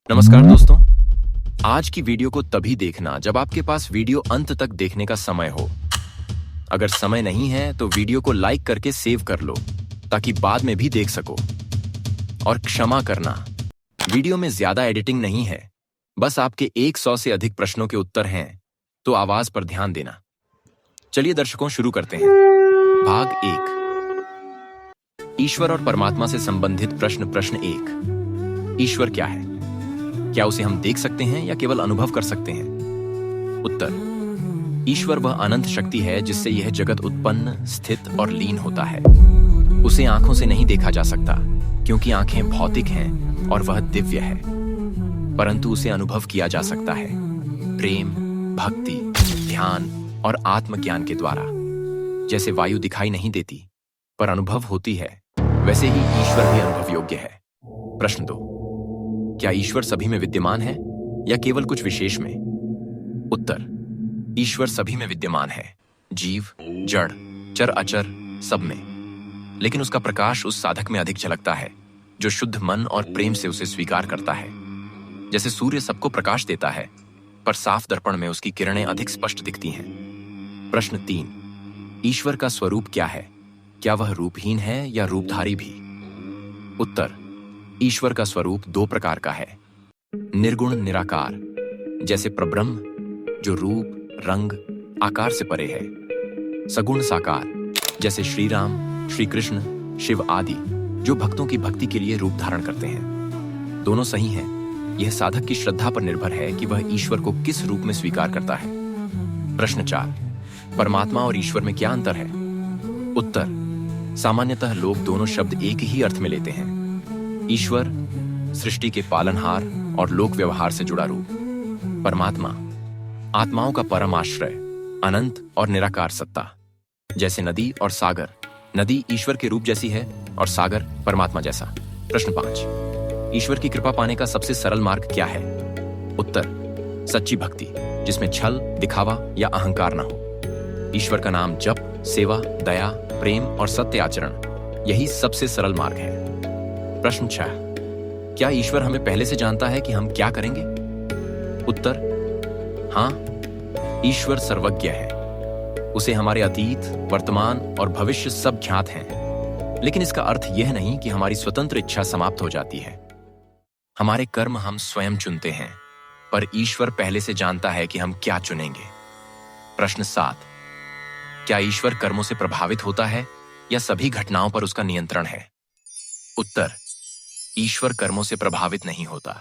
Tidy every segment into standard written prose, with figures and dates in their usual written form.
नमस्कार दोस्तों। आज की वीडियो को तभी देखना जब आपके पास वीडियो अंत तक देखने का समय हो। अगर समय नहीं है तो वीडियो को लाइक करके सेव कर लो ताकि बाद में भी देख सको। और क्षमा करना, वीडियो में ज्यादा एडिटिंग नहीं है, बस आपके 100 से अधिक प्रश्नों के उत्तर हैं, तो आवाज पर ध्यान देना। चलिए दर्शकों, शुरू करते हैं। भाग 1, ईश्वर और परमात्मा से संबंधित प्रश्न। प्रश्न 1, ईश्वर क्या है? क्या उसे हम देख सकते हैं या केवल अनुभव कर सकते हैं? उत्तर, ईश्वर वह अनंत शक्ति है जिससे यह जगत उत्पन्न, स्थित और लीन होता है। उसे आंखों से नहीं देखा जा सकता क्योंकि आंखें भौतिक हैं और वह दिव्य है, परंतु उसे अनुभव किया जा सकता है प्रेम, भक्ति, ध्यान और आत्मज्ञान के द्वारा। जैसे वायु दिखाई नहीं देती पर अनुभव होती है, वैसे ही ईश्वर भी अनुभव योग्य है। प्रश्न 2, क्या ईश्वर सभी में विद्यमान है या केवल कुछ विशेष में? उत्तर, ईश्वर सभी में विद्यमान है, जीव, जड़, चर अचर सब में। लेकिन उसका प्रकाश उस साधक में अधिक झलकता है जो शुद्ध मन और प्रेम से उसे स्वीकार करता है। जैसे सूर्य सबको प्रकाश देता है पर साफ दर्पण में उसकी किरणें अधिक स्पष्ट दिखती हैं। प्रश्न 3, ईश्वर का स्वरूप क्या है? क्या वह रूपहीन है या रूपधारी भी? उत्तर, ईश्वर का स्वरूप 2 प्रकार का है। निर्गुण निराकार, जैसे प्रब्रह्म जो रूप, रंग, आकार से परे है। सगुण साकार, जैसे श्री राम, श्री कृष्ण, शिव आदि जो भक्तों की भक्ति के लिए रूप धारण करते हैं। दोनों सही हैं। यह साधक की श्रद्धा पर निर्भर है कि वह ईश्वर को किस रूप में स्वीकार करता है। प्रश्न 4, परमात्मा और ईश्वर में क्या अंतर है? उत्तर, सामान्यतः लोग दोनों शब्द एक ही अर्थ में लेते हैं। ईश्वर सृष्टि के पालनहार और लोक व्यवहार से जुड़ा रूप। परमात्मा आत्माओं का परम आश्रय, अनंत और निराकार सत्ता। जैसे नदी और सागर, नदी ईश्वर के रूप जैसी है और सागर परमात्मा जैसा। प्रश्न 5, ईश्वर की कृपा पाने का सबसे सरल मार्ग क्या है? उत्तर, सच्ची भक्ति जिसमें छल, दिखावा या अहंकार ना हो। ईश्वर का नाम जप, सेवा, दया, प्रेम और सत्य आचरण, यही सबसे सरल मार्ग है। प्रश्न 6, क्या ईश्वर हमें पहले से जानता है कि हम क्या करेंगे? उत्तर, हाँ, ईश्वर सर्वज्ञ है। उसे हमारे अतीत, वर्तमान और भविष्य सब ज्ञात हैं। लेकिन इसका अर्थ यह नहीं कि हमारी स्वतंत्र इच्छा समाप्त हो जाती है। हमारे कर्म हम स्वयं चुनते हैं, पर ईश्वर पहले से जानता है कि हम क्या चुनेंगे। प्रश्न 7, क्या ईश्वर कर्मों से प्रभावित होता है या सभी घटनाओं पर उसका नियंत्रण है? उत्तर, ईश्वर कर्मों से प्रभावित नहीं होता।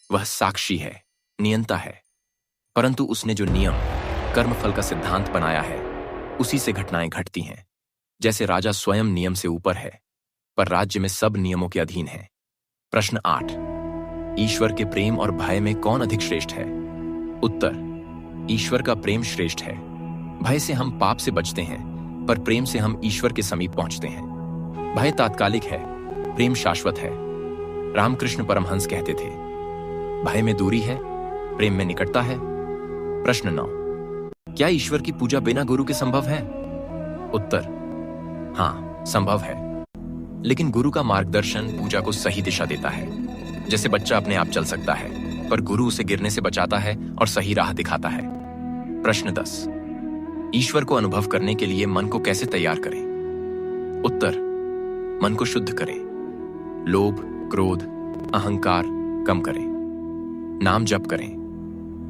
वह साक्षी है, नियंता है, परंतु उसने जो नियम, कर्मफल का सिद्धांत बनाया है, उसी से घटनाएं घटती हैं। जैसे राजा स्वयं नियम से ऊपर है, पर राज्य में सब नियमों के अधीन है। प्रश्न 8, ईश्वर के प्रेम और भय में कौन अधिक श्रेष्ठ है? उत्तर, ईश्वर का प्रेम श्रेष्ठ है। भय से हम पाप से बचते हैं, पर प्रेम से हम ईश्वर के समीप पहुंचते हैं। भय तात्कालिक है, प्रेम शाश्वत है। रामकृष्ण परमहंस कहते थे, भय में दूरी है, प्रेम में निकटता है। प्रश्न 9, क्या ईश्वर की पूजा बिना गुरु के संभव है? उत्तर, हाँ, संभव है, लेकिन गुरु का मार्गदर्शन पूजा को सही दिशा देता है। जैसे बच्चा अपने आप चल सकता है, पर गुरु उसे गिरने से बचाता है और सही राह दिखाता है। प्रश्न 10, ईश्वर को अनुभव करने के लिए मन को कैसे तैयार करें? उत्तर, मन को शुद्ध करें। लोभ, क्रोध, अहंकार कम करें। नाम जप करें।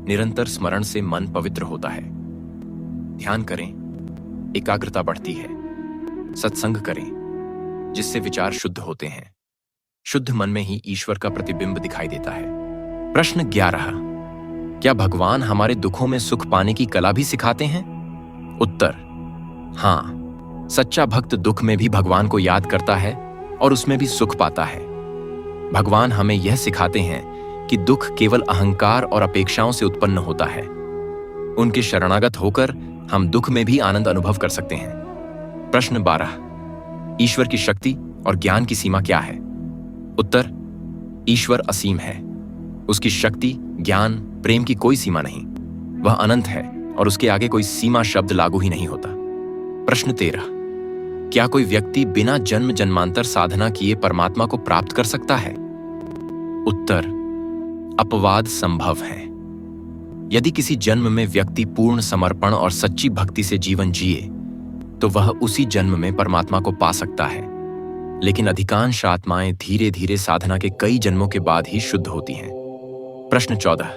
निरंतर स्मरण से मन पवित्र होता है। ध्यान करें, एकाग्रता बढ़ती है। सत्संग करें, जिससे विचार शुद्ध होते हैं। शुद्ध मन में ही ईश्वर का प्रतिबिंब दिखाई देता है। प्रश्न 11, क्या भगवान हमारे दुखों में सुख पाने की कला भी सिखाते हैं? उत्तर, हाँ, सच्चा भक्त दुख में भी भगवान को याद करता है और उसमें भी सुख पाता है। भगवान हमें यह सिखाते हैं कि दुख केवल अहंकार और अपेक्षाओं से उत्पन्न होता है। उनके शरणागत होकर हम दुख में भी आनंद अनुभव कर सकते हैं। प्रश्न 12, ईश्वर की शक्ति और ज्ञान की सीमा क्या है? उत्तर, ईश्वर असीम है। उसकी शक्ति, ज्ञान, प्रेम की कोई सीमा नहीं। वह अनंत है और उसके आगे कोई सीमा शब्द लागू ही नहीं होता। प्रश्न 13, क्या कोई व्यक्ति बिना जन्म जन्मांतर साधना किए परमात्मा को प्राप्त कर सकता है? उत्तर, अपवाद संभव हैं। यदि किसी जन्म में व्यक्ति पूर्ण समर्पण और सच्ची भक्ति से जीवन जिए तो वह उसी जन्म में परमात्मा को पा सकता है, लेकिन अधिकांश आत्माएं धीरे धीरे साधना के कई जन्मों के बाद ही शुद्ध होती हैं। प्रश्न 14,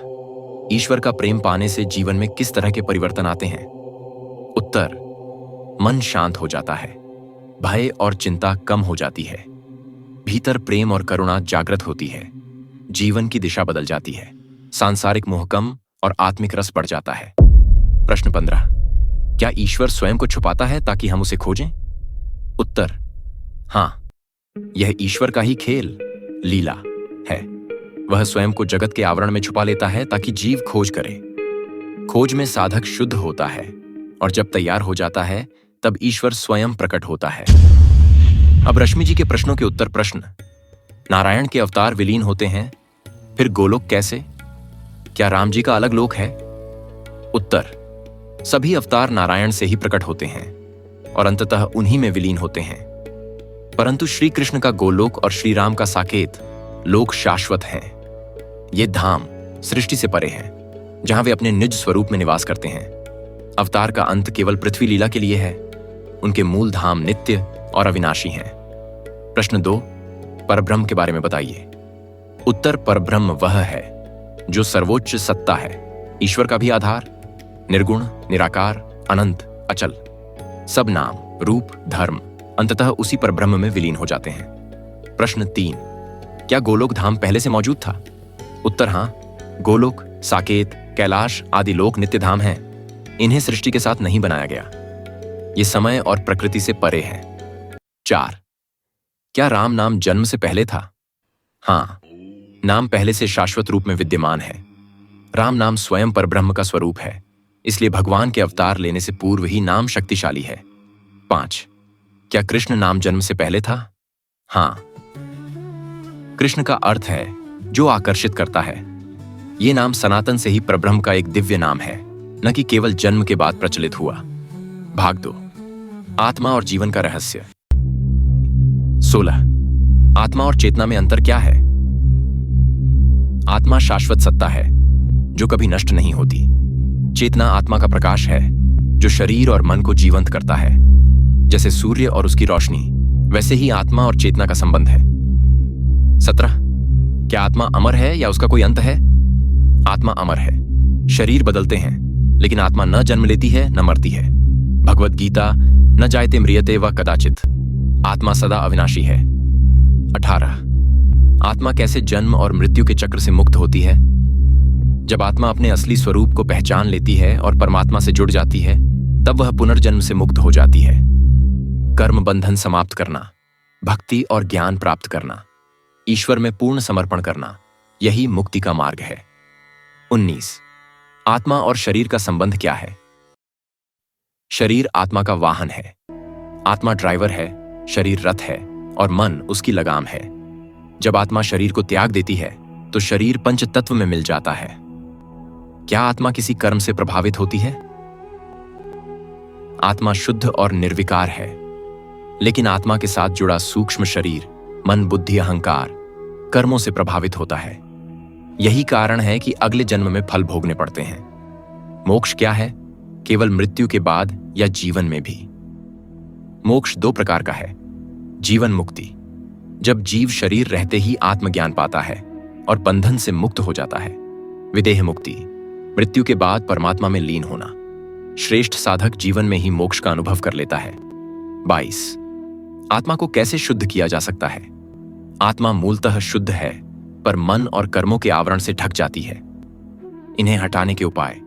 ईश्वर का प्रेम पाने से जीवन में किस तरह के परिवर्तन आते हैं? उत्तर, मन शांत हो जाता है, भय और चिंता कम हो जाती है, भीतर प्रेम और करुणा जागृत होती है, जीवन की दिशा बदल जाती है, सांसारिक मोह कम और आत्मिक रस बढ़ जाता है। प्रश्न 15, क्या ईश्वर स्वयं को छुपाता है ताकि हम उसे खोजें? उत्तर, हाँ, यह ईश्वर का ही खेल, लीला है। वह स्वयं को जगत के आवरण में छुपा लेता है ताकि जीव खोज करे। खोज में साधक शुद्ध होता है और जब तैयार हो जाता है तब ईश्वर स्वयं प्रकट होता है। अब रश्मि जी के प्रश्नों के उत्तर। प्रश्न, नारायण के अवतार विलीन होते हैं, फिर गोलोक कैसे? क्या राम जी का अलग लोक है? उत्तर, सभी अवतार नारायण से ही प्रकट होते हैं और अंततः उन्हीं में विलीन होते हैं, परंतु श्री कृष्ण का गोलोक और श्री राम का साकेत लोक शाश्वत हैं। ये धाम सृष्टि से परे हैं, जहां वे अपने निज स्वरूप में निवास करते हैं। अवतार का अंत केवल पृथ्वी लीला के लिए है, उनके मूल धाम नित्य और अविनाशी हैं। प्रश्न 2, परब्रह्म के बारे में बताइए। उत्तर, परब्रह्म वह है जो सर्वोच्च सत्ता है, ईश्वर का भी आधार, निर्गुण, निराकार, अनंत, अचल। सब नाम, रूप, धर्म अंततः उसी परब्रह्म में विलीन हो जाते हैं। प्रश्न 3, क्या गोलोक धाम पहले से मौजूद था? उत्तर, हाँ, गोलोक, साकेत, कैलाश आदि लोक नित्य धाम हैं। इन्हें सृष्टि के साथ नहीं बनाया गया, ये समय और प्रकृति से परे है। 4, क्या राम नाम जन्म से पहले था? हाँ, नाम पहले से शाश्वत रूप में विद्यमान है। राम नाम स्वयं परब्रह्म का स्वरूप है, इसलिए भगवान के अवतार लेने से पूर्व ही नाम शक्तिशाली है। 5, क्या कृष्ण नाम जन्म से पहले था? हाँ, कृष्ण का अर्थ है जो आकर्षित करता है। ये नाम सनातन से ही परब्रह्म का एक दिव्य नाम है, न कि केवल जन्म के बाद प्रचलित हुआ। भाग 2, आत्मा और जीवन का रहस्य। 16, आत्मा और चेतना में अंतर क्या है? आत्मा शाश्वत सत्ता है जो कभी नष्ट नहीं होती। चेतना आत्मा का प्रकाश है जो शरीर और मन को जीवंत करता है। जैसे सूर्य और उसकी रोशनी, वैसे ही आत्मा और चेतना का संबंध है। 17, क्या आत्मा अमर है या उसका कोई अंत है? आत्मा अमर है। शरीर बदलते हैं, लेकिन आत्मा न जन्म लेती है न मरती है। भगवत गीता, न जायते म्रियते व कदाचित। आत्मा सदा अविनाशी है। 18, आत्मा कैसे जन्म और मृत्यु के चक्र से मुक्त होती है? जब आत्मा अपने असली स्वरूप को पहचान लेती है और परमात्मा से जुड़ जाती है, तब वह पुनर्जन्म से मुक्त हो जाती है। कर्म बंधन समाप्त करना, भक्ति और ज्ञान प्राप्त करना, ईश्वर में पूर्ण समर्पण करना, यही मुक्ति का मार्ग है। 19, आत्मा और शरीर का संबंध क्या है? शरीर आत्मा का वाहन है। आत्मा ड्राइवर है, शरीर रथ है और मन उसकी लगाम है। जब आत्मा शरीर को त्याग देती है तो शरीर पंच तत्व में मिल जाता है। क्या आत्मा किसी कर्म से प्रभावित होती है? आत्मा शुद्ध और निर्विकार है, लेकिन आत्मा के साथ जुड़ा सूक्ष्म शरीर, मन, बुद्धि, अहंकार कर्मों से प्रभावित होता है। यही कारण है कि अगले जन्म में फल भोगने पड़ते हैं। मोक्ष क्या है? केवल मृत्यु के बाद या जीवन में भी। मोक्ष 2 प्रकार का है। जीवन मुक्ति, जब जीव शरीर रहते ही आत्मज्ञान पाता है और बंधन से मुक्त हो जाता है। विदेह मुक्ति, मृत्यु के बाद परमात्मा में लीन होना। श्रेष्ठ साधक जीवन में ही मोक्ष का अनुभव कर लेता है। 22, आत्मा को कैसे शुद्ध किया जा सकता है? आत्मा मूलतः शुद्ध है, पर मन और कर्मों के आवरण से ढक जाती है। इन्हें हटाने के उपाय: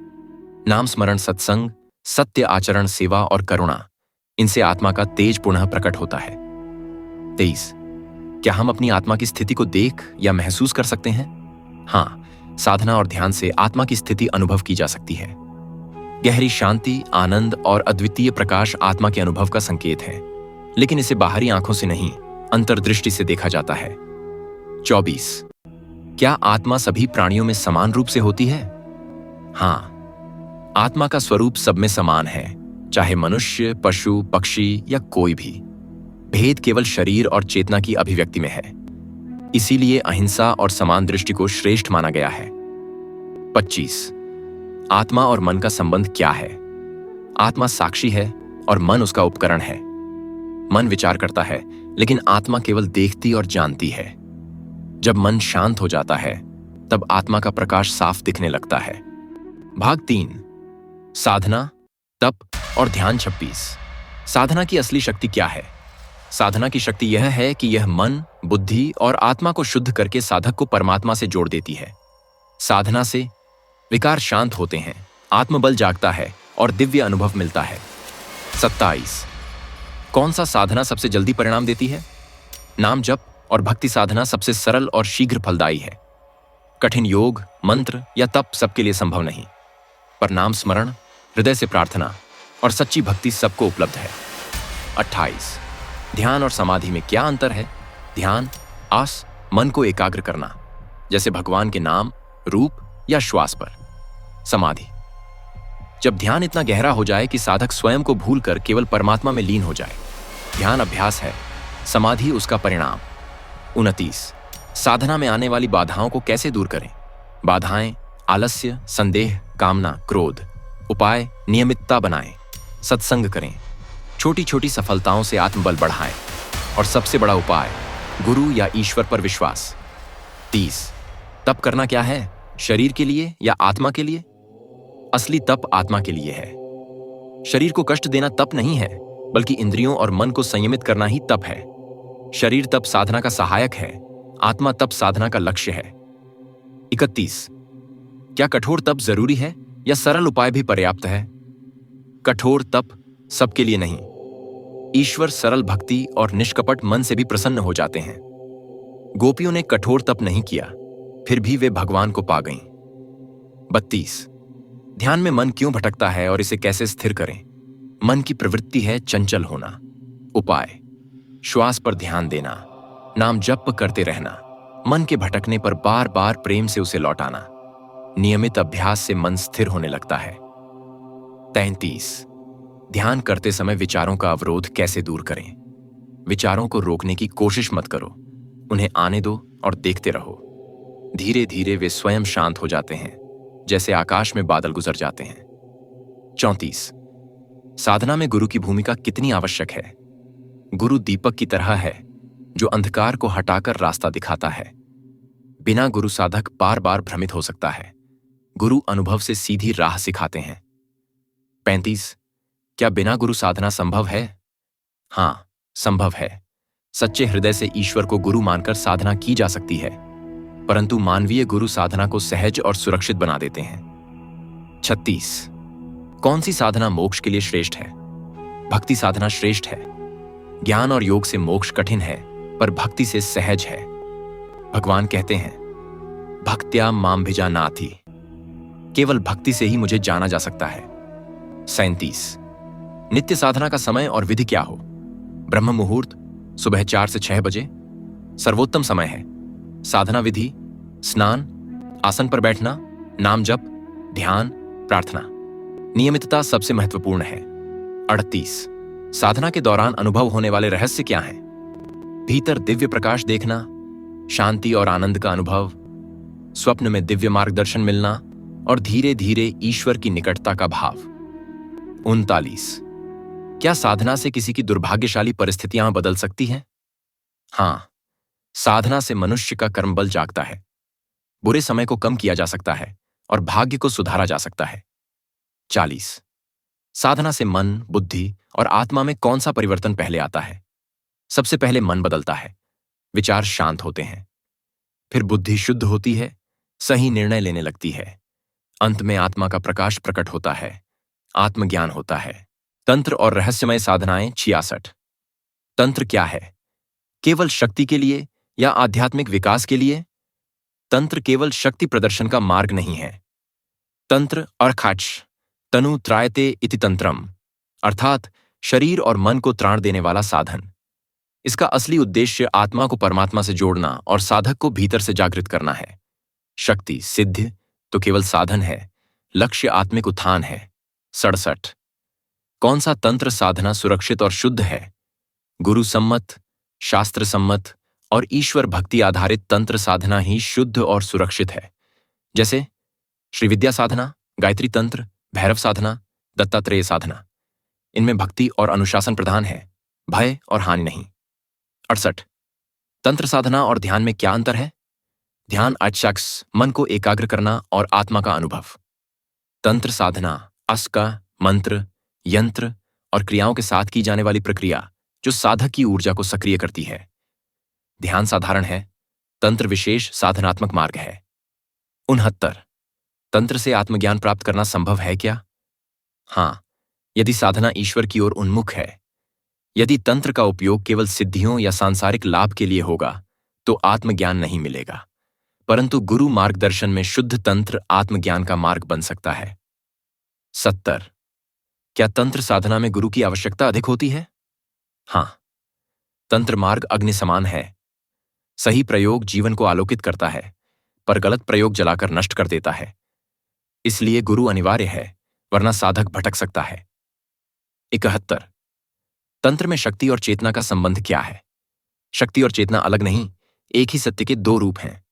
नाम स्मरण, सत्संग, सत्य आचरण, सेवा और करुणा। इनसे आत्मा का तेज पुनः प्रकट होता है। 23, क्या हम अपनी आत्मा की स्थिति को देख या महसूस कर सकते हैं? हाँ, साधना और ध्यान से आत्मा की स्थिति अनुभव की जा सकती है। गहरी शांति, आनंद और अद्वितीय प्रकाश आत्मा के अनुभव का संकेत है, लेकिन इसे बाहरी आंखों से नहीं, अंतर्दृष्टि से देखा जाता है। 24, क्या आत्मा सभी प्राणियों में समान रूप से होती है? हाँ, आत्मा का स्वरूप सब में समान है, चाहे मनुष्य, पशु, पक्षी या कोई भी। भेद केवल शरीर और चेतना की अभिव्यक्ति में है। इसीलिए अहिंसा और समान दृष्टि को श्रेष्ठ माना गया है। 25 आत्मा और मन का संबंध क्या है? आत्मा साक्षी है और मन उसका उपकरण है। मन विचार करता है, लेकिन आत्मा केवल देखती और जानती है। जब मन शांत हो जाता है तब आत्मा का प्रकाश साफ दिखने लगता है। भाग 3 साधना, तप और ध्यान। 26 साधना की असली शक्ति क्या है? साधना की शक्ति यह है कि यह मन, बुद्धि और आत्मा को शुद्ध करके साधक को परमात्मा से जोड़ देती है। साधना से विकार शांत होते हैं, आत्मबल जागता है और दिव्य अनुभव मिलता है। 27 कौन सा साधना सबसे जल्दी परिणाम देती है? नाम जप और भक्ति साधना सबसे सरल और शीघ्र फलदायी है। कठिन योग, मंत्र या तप सबके लिए संभव नहीं, पर नाम स्मरण, हृदय से प्रार्थना और सच्ची भक्ति सबको उपलब्ध है। 28 ध्यान और समाधि में क्या अंतर है? ध्यान आस मन को एकाग्र करना, जैसे भगवान के नाम, रूप या श्वास पर। समाधि जब ध्यान इतना गहरा हो जाए कि साधक स्वयं को भूलकर केवल परमात्मा में लीन हो जाए। ध्यान अभ्यास है, समाधि उसका परिणाम। 29 साधना में आने वाली बाधाओं को कैसे दूर करें? बाधाएं आलस्य, संदेह, कामना, क्रोध। उपाय नियमितता बनाएं, सत्संग करें, छोटी छोटी सफलताओं से आत्मबल बढ़ाएं और सबसे बड़ा उपाय गुरु या ईश्वर पर विश्वास। 30 तप करना क्या है? शरीर के लिए या आत्मा के लिए? असली तप आत्मा के लिए है। शरीर को कष्ट देना तप नहीं है, बल्कि इंद्रियों और मन को संयमित करना ही तप है। शरीर तप साधना का सहायक है, आत्मा तप साधना का लक्ष्य है। 31 क्या कठोर तप जरूरी है या सरल उपाय भी पर्याप्त है? कठोर तप सबके लिए नहीं। ईश्वर सरल भक्ति और निष्कपट मन से भी प्रसन्न हो जाते हैं। गोपियों ने कठोर तप नहीं किया, फिर भी वे भगवान को पा गईं। 32 ध्यान में मन क्यों भटकता है और इसे कैसे स्थिर करें? मन की प्रवृत्ति है चंचल होना। उपाय श्वास पर ध्यान देना, नाम जप करते रहना, मन के भटकने पर बार बार प्रेम से उसे लौटाना। नियमित अभ्यास से मन स्थिर होने लगता है। 33 ध्यान करते समय विचारों का अवरोध कैसे दूर करें? विचारों को रोकने की कोशिश मत करो, उन्हें आने दो और देखते रहो। धीरे धीरे वे स्वयं शांत हो जाते हैं, जैसे आकाश में बादल गुजर जाते हैं। 34 साधना में गुरु की भूमिका कितनी आवश्यक है? गुरु दीपक की तरह है जो अंधकार को हटाकर रास्ता दिखाता है। बिना गुरु साधक बार बार भ्रमित हो सकता है। गुरु अनुभव से सीधी राह सिखाते हैं। 35 क्या बिना गुरु साधना संभव है? हां, संभव है। सच्चे हृदय से ईश्वर को गुरु मानकर साधना की जा सकती है, परंतु मानवीय गुरु साधना को सहज और सुरक्षित बना देते हैं। 36 कौन सी साधना मोक्ष के लिए श्रेष्ठ है? भक्ति साधना श्रेष्ठ है। ज्ञान और योग से मोक्ष कठिन है, पर भक्ति से सहज है। भगवान कहते हैं, भक्त्या माम भिजानाति, केवल भक्ति से ही मुझे जाना जा सकता है। 37 नित्य साधना का समय और विधि क्या हो? ब्रह्म मुहूर्त सुबह 4 से 6 बजे सर्वोत्तम समय है। साधना विधि स्नान, आसन पर बैठना, नाम जप, ध्यान, प्रार्थना। नियमितता सबसे महत्वपूर्ण है। 38 साधना के दौरान अनुभव होने वाले रहस्य क्या हैं? भीतर दिव्य प्रकाश देखना, शांति और आनंद का अनुभव, स्वप्न में दिव्य मार्गदर्शन मिलना और धीरे धीरे ईश्वर की निकटता का भाव। 39 क्या साधना से किसी की दुर्भाग्यशाली परिस्थितियां बदल सकती हैं? हां, साधना से मनुष्य का कर्मबल जागता है। बुरे समय को कम किया जा सकता है और भाग्य को सुधारा जा सकता है। 40 साधना से मन, बुद्धि और आत्मा में कौन सा परिवर्तन पहले आता है? सबसे पहले मन बदलता है, विचार शांत होते हैं। फिर बुद्धि शुद्ध होती है, सही निर्णय लेने लगती है। अंत में आत्मा का प्रकाश प्रकट होता है, आत्मज्ञान होता है। तंत्र और रहस्यमय साधनाएं। 66 तंत्र क्या है? केवल शक्ति के लिए या आध्यात्मिक विकास के लिए? तंत्र केवल शक्ति प्रदर्शन का मार्ग नहीं है। तंत्र अर्थात तनु त्रायते इति तंत्रम, अर्थात शरीर और मन को त्राण देने वाला साधन। इसका असली उद्देश्य आत्मा को परमात्मा से जोड़ना और साधक को भीतर से जागृत करना है। शक्ति सिद्ध तो केवल साधन है, लक्ष्य आत्मिक उत्थान है। 67 कौन सा तंत्र साधना सुरक्षित और शुद्ध है? गुरु सम्मत, शास्त्र सम्मत और ईश्वर भक्ति आधारित तंत्र साधना ही शुद्ध और सुरक्षित है, जैसे श्री विद्या साधना, गायत्री तंत्र, भैरव साधना, दत्तात्रेय साधना। इनमें भक्ति और अनुशासन प्रधान है, भय और हानि नहीं। 68। तंत्र साधना और ध्यान में क्या अंतर है? ध्यान अक्षक्ष मन को एकाग्र करना और आत्मा का अनुभव। तंत्र साधना अस का मंत्र, यंत्र और क्रियाओं के साथ की जाने वाली प्रक्रिया जो साधक की ऊर्जा को सक्रिय करती है। ध्यान साधारण है, तंत्र विशेष साधनात्मक मार्ग है। 69। तंत्र से आत्मज्ञान प्राप्त करना संभव है क्या? हाँ, यदि साधना ईश्वर की ओर उन्मुख है। यदि तंत्र का उपयोग केवल सिद्धियों या सांसारिक लाभ के लिए होगा तो आत्मज्ञान नहीं मिलेगा, परंतु गुरु मार्गदर्शन में शुद्ध तंत्र आत्मज्ञान का मार्ग बन सकता है। 70। क्या तंत्र साधना में गुरु की आवश्यकता अधिक होती है? हाँ, तंत्र मार्ग अग्नि समान है। सही प्रयोग जीवन को आलोकित करता है, पर गलत प्रयोग जलाकर नष्ट कर देता है। इसलिए गुरु अनिवार्य है, वरना साधक भटक सकता है। 71। तंत्र में शक्ति और चेतना का संबंध क्या है? शक्ति और चेतना अलग नहीं, एक ही सत्य के दो रूप हैं।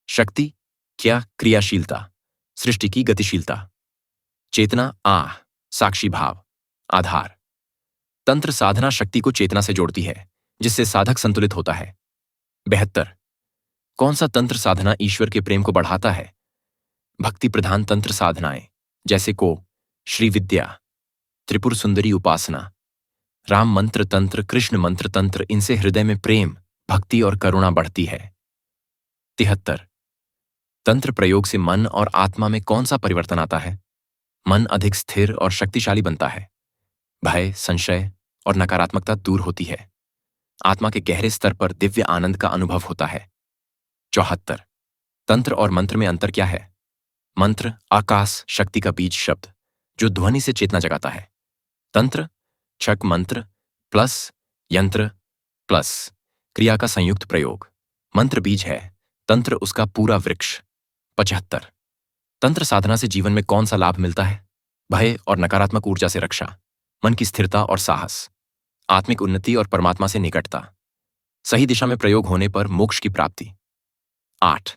शक्ति क्या? क्रियाशीलता, सृष्टि की गतिशीलता। चेतना साक्षी भाव, आधार। तंत्र साधना शक्ति को चेतना से जोड़ती है, जिससे साधक संतुलित होता है। 72। कौन सा तंत्र साधना ईश्वर के प्रेम को बढ़ाता है? भक्ति प्रधान तंत्र साधनाएं, जैसे को श्री विद्या, त्रिपुर सुंदरी उपासना, राम मंत्र तंत्र, कृष्ण मंत्र तंत्र, इनसे हृदय में प्रेम, भक्ति और करुणा बढ़ती है। 73। तंत्र प्रयोग से मन और आत्मा में कौन सा परिवर्तन आता है? मन अधिक स्थिर और शक्तिशाली बनता है। भय, संशय और नकारात्मकता दूर होती है। आत्मा के गहरे स्तर पर दिव्य आनंद का अनुभव होता है। 74। तंत्र और मंत्र में अंतर क्या है? मंत्र आकाश शक्ति का बीज शब्द जो ध्वनि से चेतना जगाता है। तंत्र छक मंत्र प्लस यंत्र प्लस क्रिया का संयुक्त प्रयोग। मंत्र बीज है, तंत्र उसका पूरा वृक्ष। 75। तंत्र साधना से जीवन में कौन सा लाभ मिलता है? भय और नकारात्मक ऊर्जा से रक्षा, मन की स्थिरता और साहस, आत्मिक उन्नति और परमात्मा से निकटता, सही दिशा में प्रयोग होने पर मोक्ष की प्राप्ति। 8।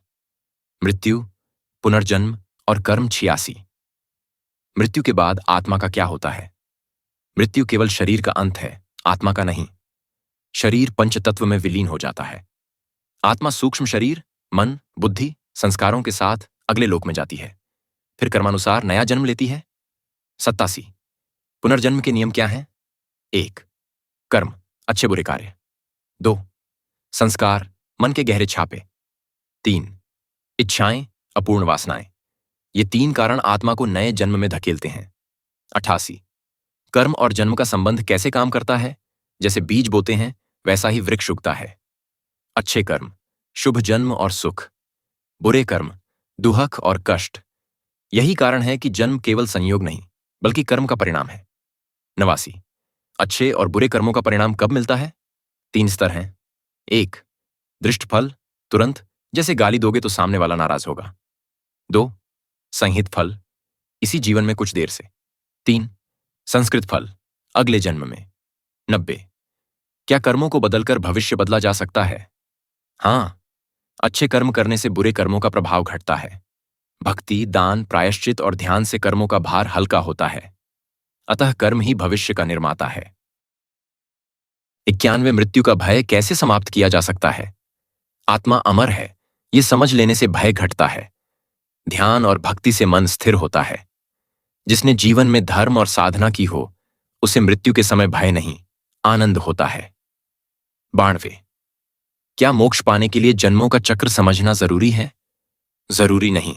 मृत्यु, पुनर्जन्म और कर्म 86। मृत्यु के बाद आत्मा का क्या होता है? मृत्यु केवल शरीर का अंत है, आत्मा का नहीं। शरीर पंचतत्व में विलीन हो जाता है। आत्मा सूक्ष्म शरीर, मन, बुद्धि, संस्कारों के साथ अगले लोक में जाती है, फिर कर्मानुसार नया जन्म लेती है। 87। पुनर्जन्म के नियम क्या हैं? 1. कर्म, अच्छे बुरे कार्य। 2. संस्कार, मन के गहरे छापे। 3. इच्छाएं, अपूर्ण वासनाएं। ये 3 कारण आत्मा को नए जन्म में धकेलते हैं। 88। कर्म और जन्म का संबंध कैसे काम करता है? जैसे बीज बोते हैं वैसा ही वृक्ष उगता है। अच्छे कर्म, शुभ जन्म और सुख। बुरे कर्म, दुहक और कष्ट। यही कारण है कि जन्म केवल संयोग नहीं बल्कि कर्म का परिणाम है। 89। अच्छे और बुरे कर्मों का परिणाम कब मिलता है? 3 स्तर हैं। 1. दृष्ट फल, तुरंत, जैसे गाली दोगे तो सामने वाला नाराज होगा। 2. संहित फल, इसी जीवन में कुछ देर से। 3. संस्कृत फल, अगले जन्म में। 90। क्या कर्मों को बदलकर भविष्य बदला जा सकता है? हाँ, अच्छे कर्म करने से बुरे कर्मों का प्रभाव घटता है। भक्ति, दान, प्रायश्चित और ध्यान से कर्मों का भार हल्का होता है। अतः कर्म ही भविष्य का निर्माता है। 91। मृत्यु का भय कैसे समाप्त किया जा सकता है? आत्मा अमर है, ये समझ लेने से भय घटता है। ध्यान और भक्ति से मन स्थिर होता है। जिसने जीवन में धर्म और साधना की हो उसे मृत्यु के समय भय नहीं, आनंद होता है। 92। क्या मोक्ष पाने के लिए जन्मों का चक्र समझना जरूरी है? जरूरी नहीं।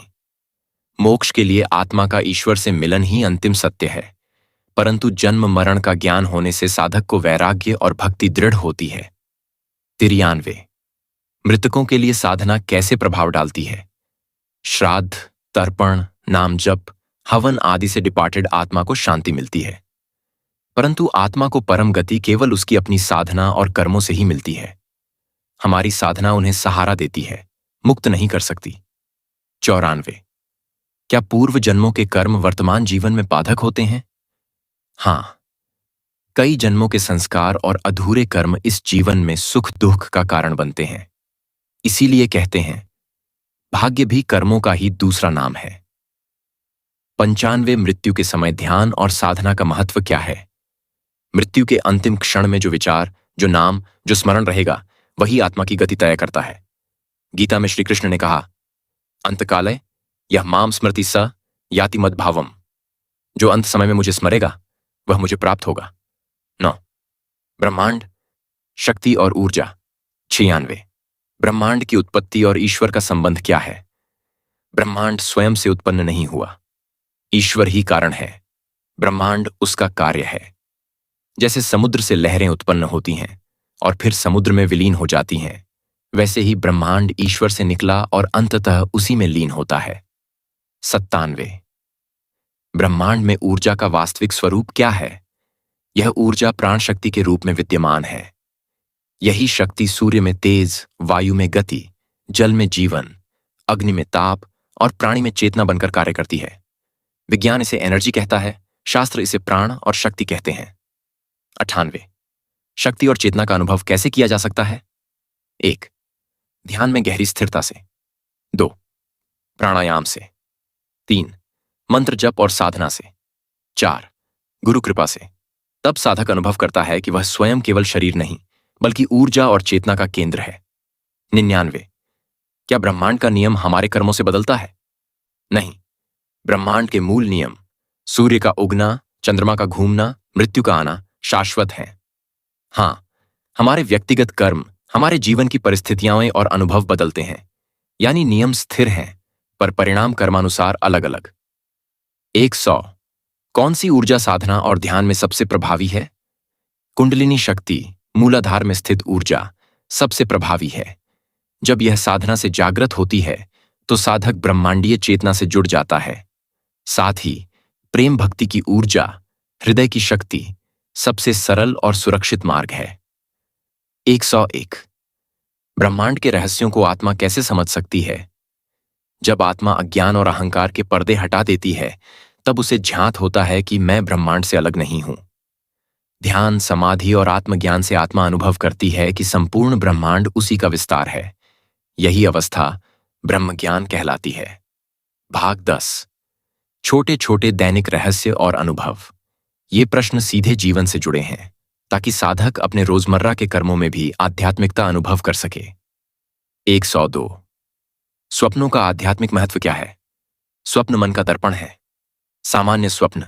मोक्ष के लिए आत्मा का ईश्वर से मिलन ही अंतिम सत्य है, परंतु जन्म मरण का ज्ञान होने से साधक को वैराग्य और भक्ति दृढ़ होती है। 93। मृतकों के लिए साधना कैसे प्रभाव डालती है? श्राद्ध, तर्पण, नाम जप, हवन आदि से डिपार्टेड आत्मा को शांति मिलती है, परंतु आत्मा को परम गति केवल उसकी अपनी साधना और कर्मों से ही मिलती है। हमारी साधना उन्हें सहारा देती है, मुक्त नहीं कर सकती। 94। क्या पूर्व जन्मों के कर्म वर्तमान जीवन में बाधक होते हैं? हाँ, कई जन्मों के संस्कार और अधूरे कर्म इस जीवन में सुख दुख का कारण बनते हैं। इसीलिए कहते हैं भाग्य भी कर्मों का ही दूसरा नाम है। 95 मृत्यु के समय ध्यान और साधना का महत्व क्या है? मृत्यु के अंतिम क्षण में जो विचार, जो नाम, जो स्मरण रहेगा, वही आत्मा की गति तय करता है। गीता में श्री कृष्ण ने कहा, अंतकाले यह माम स्मृति स याति मद्भावम। जो अंत समय में मुझे स्मरेगा वह मुझे प्राप्त होगा। 9 ब्रह्मांड, शक्ति और ऊर्जा। 96 ब्रह्मांड की उत्पत्ति और ईश्वर का संबंध क्या है? ब्रह्मांड स्वयं से उत्पन्न नहीं हुआ, ईश्वर ही कारण है। ब्रह्मांड उसका कार्य है। जैसे समुद्र से लहरें उत्पन्न होती हैं और फिर समुद्र में विलीन हो जाती हैं, वैसे ही ब्रह्मांड ईश्वर से निकला और अंततः उसी में लीन होता है। 97 ब्रह्मांड में ऊर्जा का वास्तविक स्वरूप क्या है? यह ऊर्जा प्राण शक्ति के रूप में विद्यमान है। यही शक्ति सूर्य में तेज, वायु में गति, जल में जीवन, अग्नि में ताप और प्राणी में चेतना बनकर कार्य करती है। विज्ञान इसे एनर्जी कहता है, शास्त्र इसे प्राण और शक्ति कहते हैं। 98 शक्ति और चेतना का अनुभव कैसे किया जा सकता है? 1 ध्यान में गहरी स्थिरता से। 2 प्राणायाम से। 3 मंत्र जप और साधना से। 4 गुरु कृपा से। तब साधक अनुभव करता है कि वह स्वयं केवल शरीर नहीं बल्कि ऊर्जा और चेतना का केंद्र है। 99 क्या ब्रह्मांड का नियम हमारे कर्मों से बदलता है? नहीं। ब्रह्मांड के मूल नियम, सूर्य का उगना, चंद्रमा का घूमना, मृत्यु का आना, शाश्वत हैं। हाँ, हमारे व्यक्तिगत कर्म, हमारे जीवन की परिस्थितियां और अनुभव बदलते हैं। यानी नियम स्थिर हैं पर परिणाम कर्मानुसार अलग अलग। 100 कौन सी ऊर्जा साधना और ध्यान में सबसे प्रभावी है? कुंडलिनी शक्ति, मूलाधार में स्थित ऊर्जा सबसे प्रभावी है। जब यह साधना से जागृत होती है तो साधक ब्रह्मांडीय चेतना से जुड़ जाता है। साथ ही प्रेम भक्ति की ऊर्जा, हृदय की शक्ति सबसे सरल और सुरक्षित मार्ग है। 101 ब्रह्मांड के रहस्यों को आत्मा कैसे समझ सकती है? जब आत्मा अज्ञान और अहंकार के पर्दे हटा देती है तब उसे ज्ञात होता है कि मैं ब्रह्मांड से अलग नहीं हूं। ध्यान, समाधि और आत्मज्ञान से आत्मा अनुभव करती है कि संपूर्ण ब्रह्मांड उसी का विस्तार है। यही अवस्था ब्रह्मज्ञान कहलाती है। भाग 10 छोटे छोटे दैनिक रहस्य और अनुभव। ये प्रश्न सीधे जीवन से जुड़े हैं ताकि साधक अपने रोजमर्रा के कर्मों में भी आध्यात्मिकता अनुभव कर सके। 102 स्वप्नों का आध्यात्मिक महत्व क्या है? स्वप्न मन का दर्पण है। सामान्य स्वप्न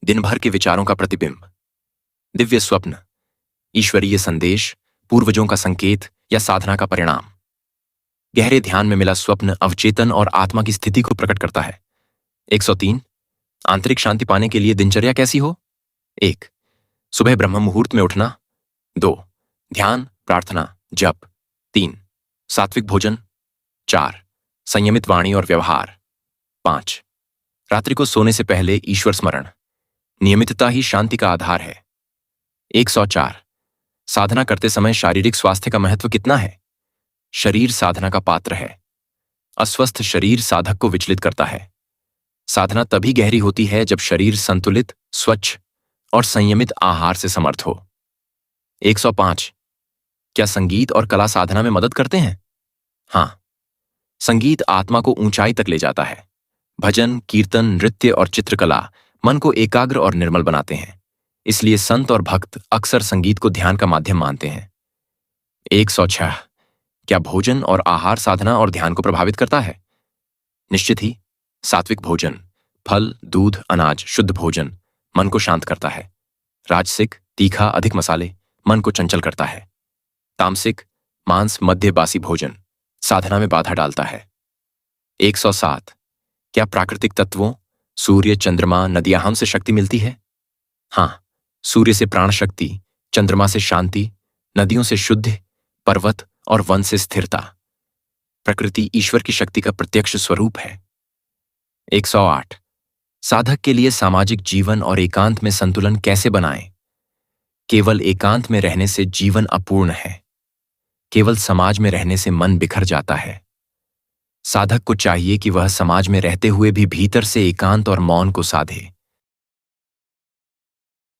दिन भर के विचारों का प्रतिबिंब। दिव्य स्वप्न ईश्वरीय संदेश, पूर्वजों का संकेत या साधना का परिणाम। गहरे ध्यान में मिला स्वप्न अवचेतन और आत्मा की स्थिति को प्रकट करता है। 103 आंतरिक शांति पाने के लिए दिनचर्या कैसी हो? 1 सुबह ब्रह्म मुहूर्त में उठना। 2 ध्यान, प्रार्थना, जप। 3 सात्विक भोजन। 4 संयमित वाणी और व्यवहार। 5 रात्रि को सोने से पहले ईश्वर स्मरण। नियमितता ही शांति का आधार है। 104 साधना करते समय शारीरिक स्वास्थ्य का महत्व कितना है? शरीर साधना का पात्र है। अस्वस्थ शरीर साधक को विचलित करता है। साधना तभी गहरी होती है जब शरीर संतुलित, स्वच्छ और संयमित आहार से समर्थ हो। 105 क्या संगीत और कला साधना में मदद करते हैं? हाँ, संगीत आत्मा को ऊंचाई तक ले जाता है। भजन, कीर्तन, नृत्य और चित्रकला मन को एकाग्र और निर्मल बनाते हैं। इसलिए संत और भक्त अक्सर संगीत को ध्यान का माध्यम मानते हैं। 106 क्या भोजन और आहार साधना और ध्यान को प्रभावित करता है? निश्चित ही। सात्विक भोजन, फल, दूध, अनाज, शुद्ध भोजन मन को शांत करता है। राजसिक, तीखा, अधिक मसाले मन को चंचल करता है। तामसिक, मांस, मध्य, बासी भोजन साधना में बाधा डालता है। 107 क्या प्राकृतिक तत्वों, सूर्य, चंद्रमा, नदियां हमसे शक्ति मिलती है? हाँ, सूर्य से प्राण शक्ति, चंद्रमा से शांति, नदियों से शुद्ध, पर्वत और वन से स्थिरता। प्रकृति ईश्वर की शक्ति का प्रत्यक्ष स्वरूप है। 108 साधक के लिए सामाजिक जीवन और एकांत में संतुलन कैसे बनाएं? केवल एकांत में रहने से जीवन अपूर्ण है। केवल समाज में रहने से मन बिखर जाता है। साधक को चाहिए कि वह समाज में रहते हुए भी भीतर से एकांत और मौन को साधे।